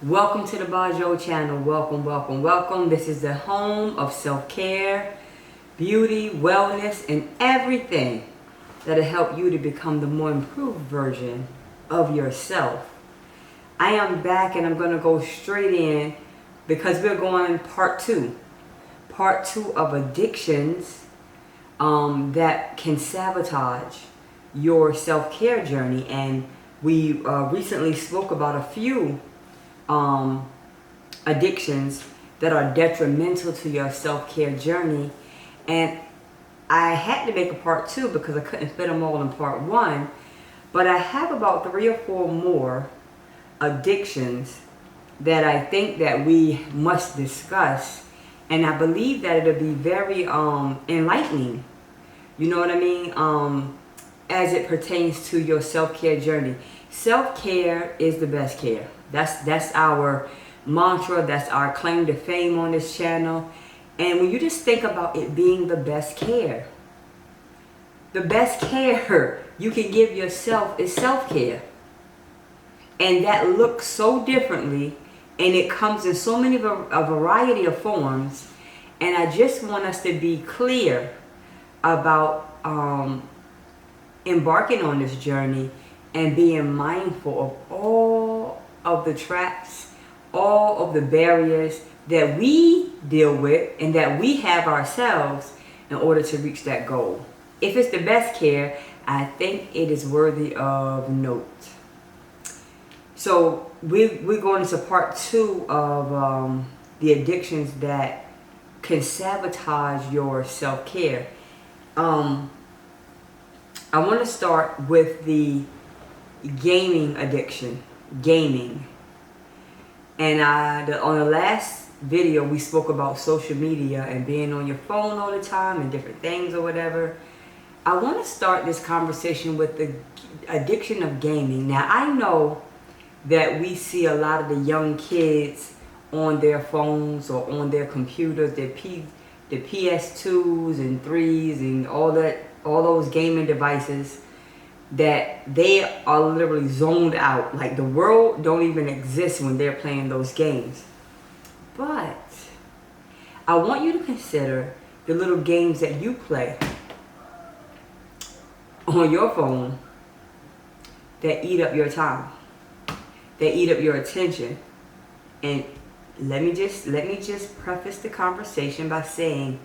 Welcome to the Bojoul channel. Welcome, welcome, welcome. This is the home of self-care, beauty, wellness, and everything that'll help you to become the more improved version of yourself. I am back and I'm going to go straight in because we're going part two. Part two of addictions that can sabotage your self-care journey. And we recently spoke about a few addictions that are detrimental to your self-care journey, and I had to make a part two because I couldn't fit them all in part one, but I have about 3 or 4 more addictions that I think that we must discuss, and I believe that it'll be very enlightening, you know what I mean, as it pertains to your self-care journey. Self-care is the best care. That's our mantra. That's our claim to fame on this channel. And when you just think about it being the best care you can give yourself is self-care. And that looks so differently, and it comes in so many a variety of forms. And I just want us to be clear about embarking on this journey and being mindful of all of the traps, all of the barriers that we deal with and that we have ourselves in order to reach that goal. If it's the best care, I think it is worthy of note. So we're going into part two of the addictions that can sabotage your self-care. I want to start with the gaming addiction. Gaming. And on the last video we spoke about social media and being on your phone all the time and different things or whatever. I want to start this conversation with the addiction of gaming. Now, I know that we see a lot of the young kids on their phones or on their computers, the PS2s and 3s and all those gaming devices, that they are literally zoned out. Like the world don't even exist when they're playing those games. But I want you to consider the little games that you play on your phone that eat up your time, that eat up your attention. And let me just preface the conversation by saying,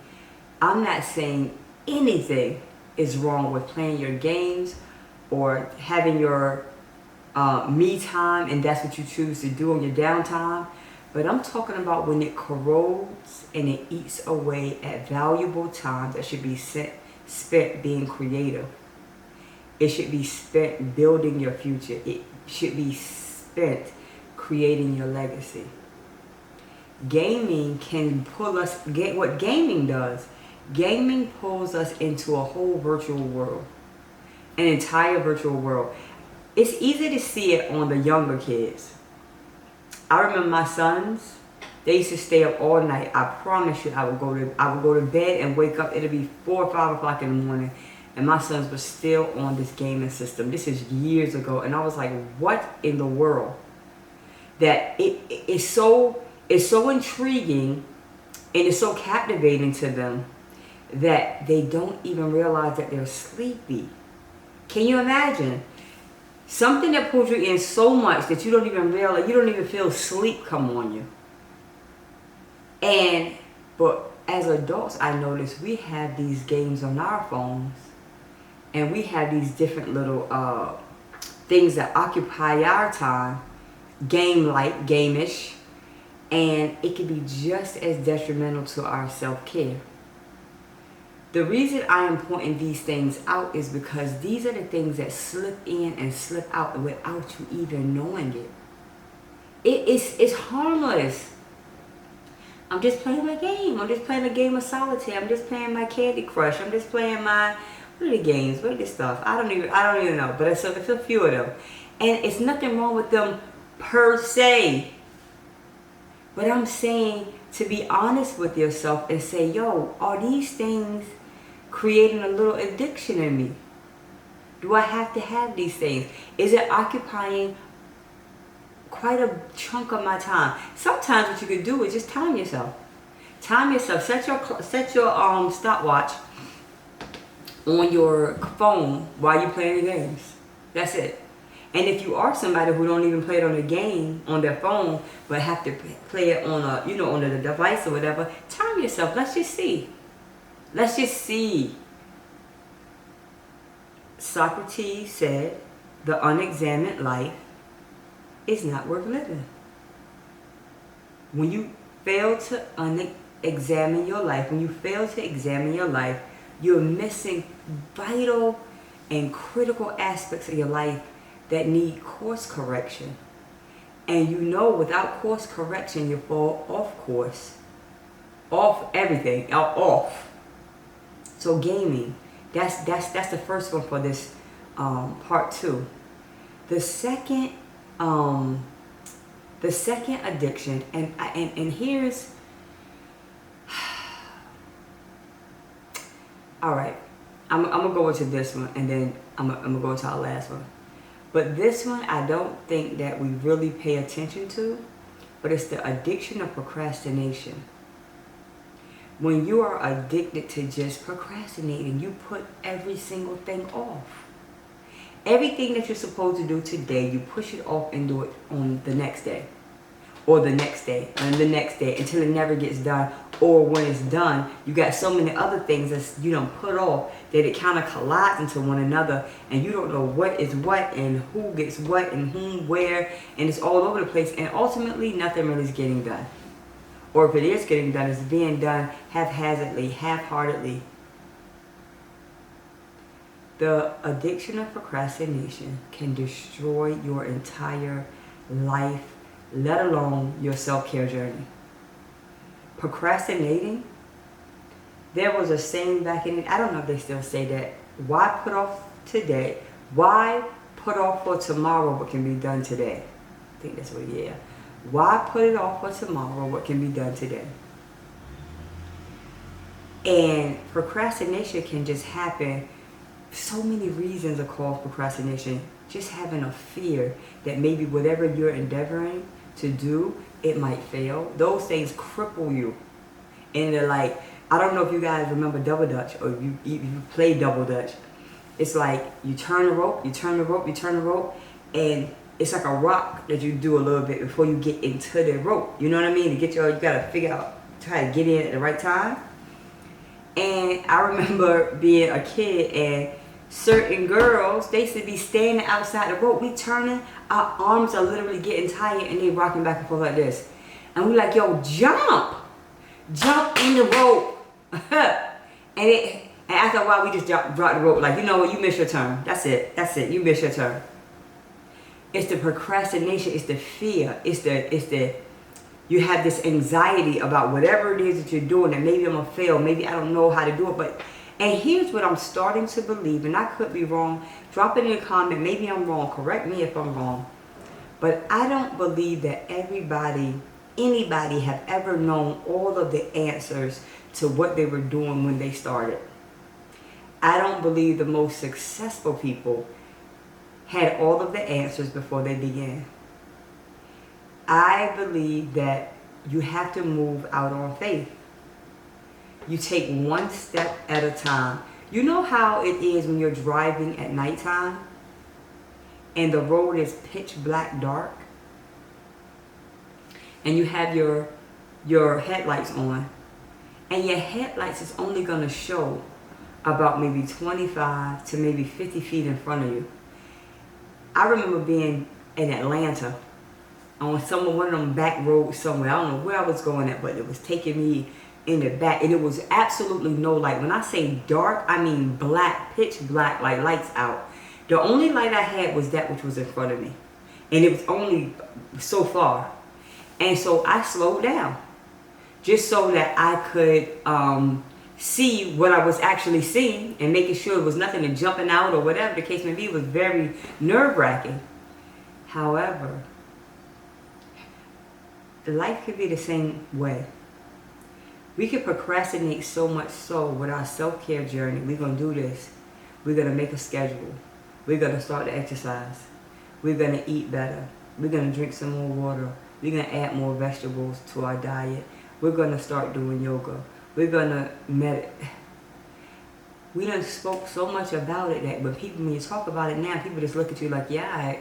I'm not saying anything is wrong with playing your games or having your me time, and that's what you choose to do on your downtime. But I'm talking about when it corrodes and it eats away at valuable time that should be spent being creative. It should be spent building your future. It should be spent creating your legacy. Gaming can pull us, what gaming does, gaming pulls us into a whole virtual world. An entire virtual world. It's easy to see it on the younger kids. I remember my sons, they used to stay up all night. I promise you, I would go to bed and wake up, it'll be 4 or 5 o'clock in the morning, and my sons were still on this gaming system. This is years ago, and I was like, what in the world? That it's so intriguing and it's so captivating to them that they don't even realize that they're sleepy. Can you imagine? Something that pulls you in so much that you don't even realize, you don't even feel sleep come on you. But as adults, I notice we have these games on our phones, and we have these different little things that occupy our time, game-like, game-ish, and it can be just as detrimental to our self-care. The reason I am pointing these things out is because these are the things that slip in and slip out without you even knowing it. It's harmless. I'm just playing my game. I'm just playing a game of solitaire. I'm just playing my Candy Crush. I'm just playing my, what are the games? What are the stuff? I don't even know. But it's a few of them. And it's nothing wrong with them per se. But I'm saying to be honest with yourself and say, yo, are these things creating a little addiction in me? Do I have to have these things? Is it occupying quite a chunk of my time. Sometimes what you could do is just time yourself. Time yourself. Set your stopwatch on your phone while you're playing the games. That's it. And if you are somebody who don't even play it on the game on their phone, but have to play it on on the device or whatever, time yourself. Let's just see. Let's just see. Socrates said, "The unexamined life is not worth living." When you fail to examine your life, when you fail to examine your life, you're missing vital and critical aspects of your life that need course correction. And without course correction, you fall off course. Off everything. Off. So gaming, that's the first one for this part 2. The second addiction, and here's all right. I'm gonna go into this one, and then I'm gonna go into our last one. But this one, I don't think that we really pay attention to, but it's the addiction of procrastination. When you are addicted to just procrastinating, you put every single thing off. Everything that you're supposed to do today, you push it off and do it on the next day, or the next day, and the next day, until it never gets done. Or when it's done, you got so many other things that you don't put off that it kind of collides into one another, and you don't know what is what and who gets what and whom where, and it's all over the place, and ultimately nothing really is getting done. Or if it is getting done, it's being done haphazardly, half-heartedly. The addiction of procrastination can destroy your entire life, let alone your self-care journey. Procrastinating, there was a saying back in it, I don't know if they still say that, why put off today? Why put off for tomorrow what can be done today? I think that's what, yeah. Why put it off for tomorrow what can be done today? And procrastination can just happen. So many reasons are called procrastination. Just having a fear that maybe whatever you're endeavoring to do, it might fail. Those things cripple you. And they're like, I don't know if you guys remember double dutch, or if you play double dutch. It's like you turn the rope, you turn the rope, you turn the rope, and it's like a rock that you do a little bit before you get into the rope. You know what I mean? You gotta figure out, try to get in at the right time. And I remember being a kid, and certain girls, they used to be standing outside the rope. We turning, our arms are literally getting tired, and they rocking back and forth like this. And we like, yo, jump in the rope. and after a while, we just drop the rope. Like, you know what, you miss your turn. That's it, you miss your turn. It's the procrastination, it's the fear, it's the you have this anxiety about whatever it is that you're doing, that maybe I'm gonna fail, maybe I don't know how to do it, and here's what I'm starting to believe, and I could be wrong. Drop it in a comment, maybe I'm wrong, correct me if I'm wrong. But I don't believe that anybody have ever known all of the answers to what they were doing when they started. I don't believe the most successful people had all of the answers before they began. I believe that you have to move out on faith. You take one step at a time. You know how it is when you're driving at nighttime and the road is pitch black dark, and you have your headlights on, and your headlights is only going to show about maybe 25 to maybe 50 feet in front of you. I remember being in Atlanta on one of them back roads somewhere. I don't know where I was going at, but it was taking me in the back, and it was absolutely no light. When I say dark, I mean black, pitch black, like lights out. The only light I had was that which was in front of me, and it was only so far. And so I slowed down just so that I could see what I was actually seeing, and making sure there was nothing jumping out or whatever the case may be. It was very nerve-wracking. However, the life could be the same way. We could procrastinate so much so with our self-care journey. We're going to do this. We're going to make a schedule. We're going to start to exercise. We're going to eat better. We're going to drink some more water. We're going to add more vegetables to our diet. We're going to start doing yoga. We're going to meditate. We done spoke so much about it that when you talk about it now, people just look at you like, yeah.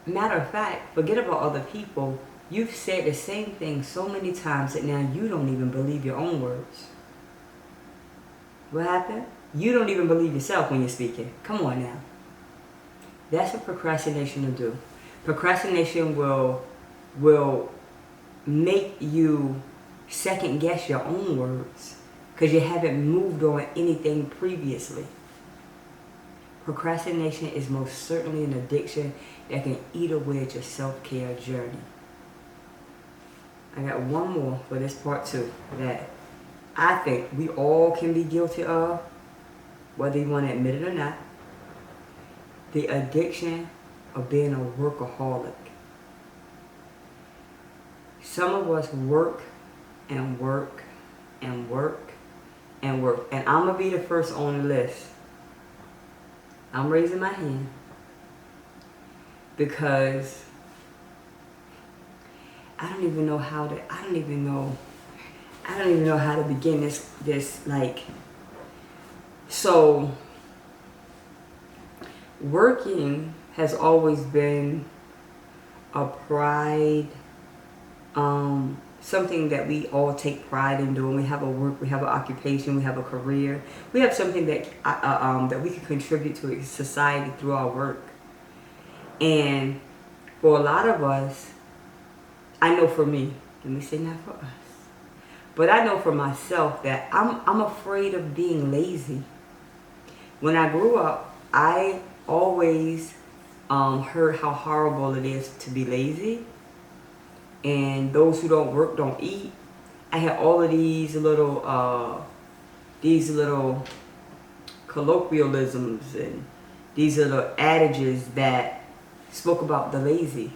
Matter of fact, forget about other people. You've said the same thing so many times that now you don't even believe your own words. What happened? You don't even believe yourself when you're speaking. Come on now. That's what procrastination will do. Procrastination will make you second guess your own words because you haven't moved on anything previously. Procrastination is most certainly an addiction that can eat away at your self-care journey. I got one more for this part 2 that I think we all can be guilty of, whether you want to admit it or not. The addiction of being a workaholic. Some of us work and work and work and work. And I'm going to be the first on the list. I'm raising my hand because I don't even know how to begin this like. So working has always been a pride, something that we all take pride in doing. We have a work, we have an occupation, we have a career. We have something that that we can contribute to society through our work. And for a lot of us, I know for me, let me say not for us, but I know for myself that I'm afraid of being lazy. When I grew up, I always heard how horrible it is to be lazy. And those who don't work don't eat. I had all of these little colloquialisms and these little adages that spoke about the lazy.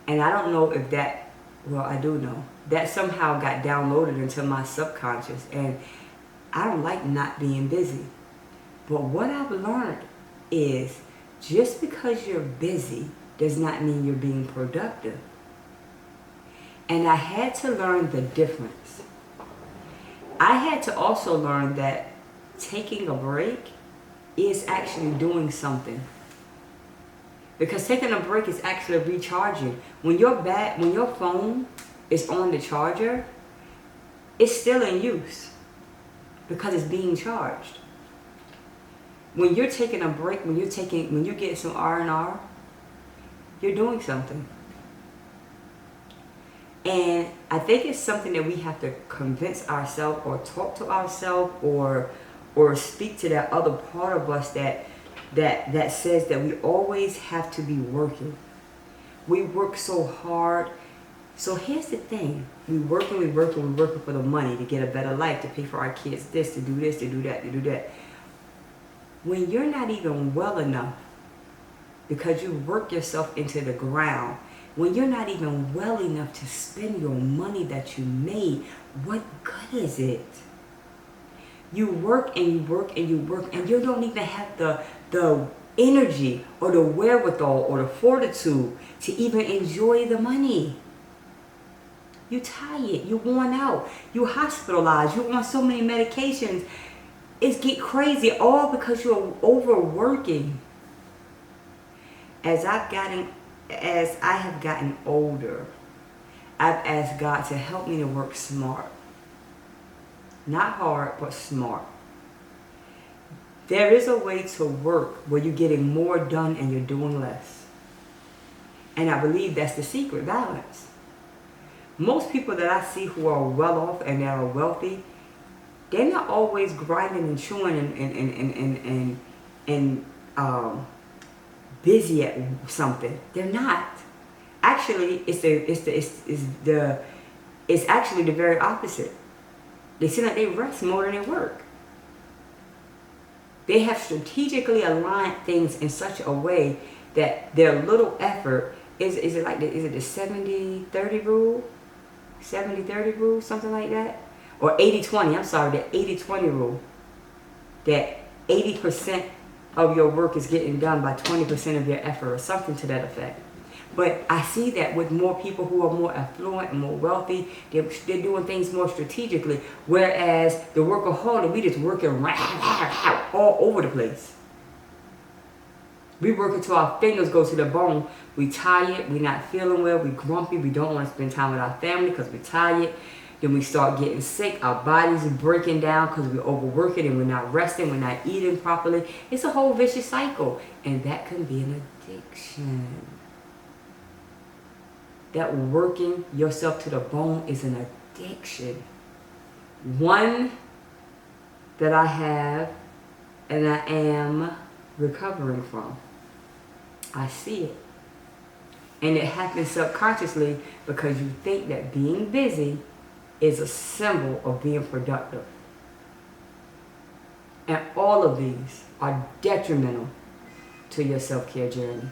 And I don't know if that, well, I do know, that somehow got downloaded into my subconscious. And I don't like not being busy. But what I've learned is just because you're busy does not mean you're being productive. And I had to learn the difference. I had to also learn that taking a break is actually doing something. Because taking a break is actually recharging. When your phone is on the charger, it's still in use because it's being charged. When you're taking a break, when you're getting some R&R, you're doing something. And I think it's something that we have to convince ourselves or talk to ourselves or speak to that other part of us that says that we always have to be working. We work so hard. So here's the thing. We working for the money to get a better life, to pay for our kids this, to do this, to do that, to do that. When you're not even well enough because you work yourself into the ground, when you're not even well enough to spend your money that you made, what good is it? You work and you work and you work and you don't even have the energy or the wherewithal or the fortitude to even enjoy the money. You're tired, you're worn out, you're hospitalized, you're on so many medications. It's get crazy all because you're overworking. As I have gotten older, I've asked God to help me to work smart. Not hard, but smart. There is a way to work where you're getting more done and you're doing less. And I believe that's the secret, balance. Most people that I see who are well off and that are wealthy, they're not always grinding and chewing and busy at something. They're not. Actually, it's actually the very opposite. They seem like they rest more than they work. They have strategically aligned things in such a way that their little effort is it the 70-30 rule? 70-30 rule, something like that? Or 80-20, I'm sorry, the 80-20 rule. That 80% of your work is getting done by 20% of your effort, or something to that effect. But I see that with more people who are more affluent and more wealthy, they're doing things more strategically. Whereas the workaholic, we just working all over the place. We work until our fingers go to the bone. We tired, we not feeling well, we grumpy, we don't want to spend time with our family because we're tired. Then we start getting sick, our bodies are breaking down because we're overworking and we're not resting, we're not eating properly. It's a whole vicious cycle. And that can be an addiction. That working yourself to the bone is an addiction. One that I have and I am recovering from. I see it. And it happens subconsciously because you think that being busy is a symbol of being productive. And all of these are detrimental to your self-care journey.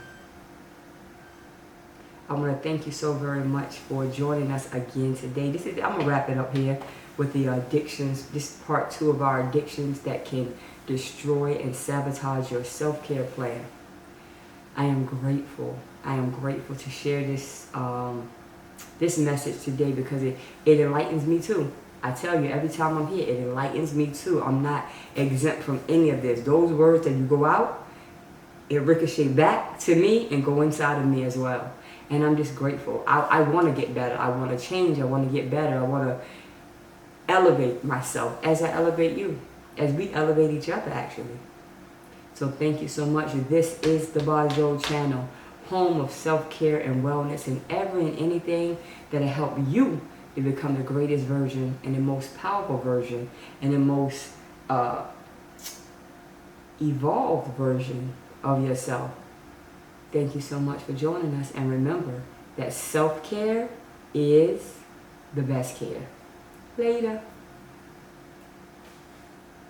I want to thank you so very much for joining us again today. I'm going to wrap it up here with the addictions. This is part 2 of our addictions that can destroy and sabotage your self-care plan. I am grateful. I am grateful to share this this message today because it enlightens me too. I tell you, every time I'm here, it enlightens me too. I'm not exempt from any of this. Those words that you go out, it ricochet back to me and go inside of me as well. And I'm just grateful. I want to get better. I want to change. I want to get better. I want to elevate myself as I elevate you, as we elevate each other, actually. So thank you so much. This is the Bojoul channel, home of self-care and wellness and every and anything that'll help you to become the greatest version and the most powerful version and the most evolved version of yourself. Thank you so much for joining us, and remember that self-care is the best care. Later.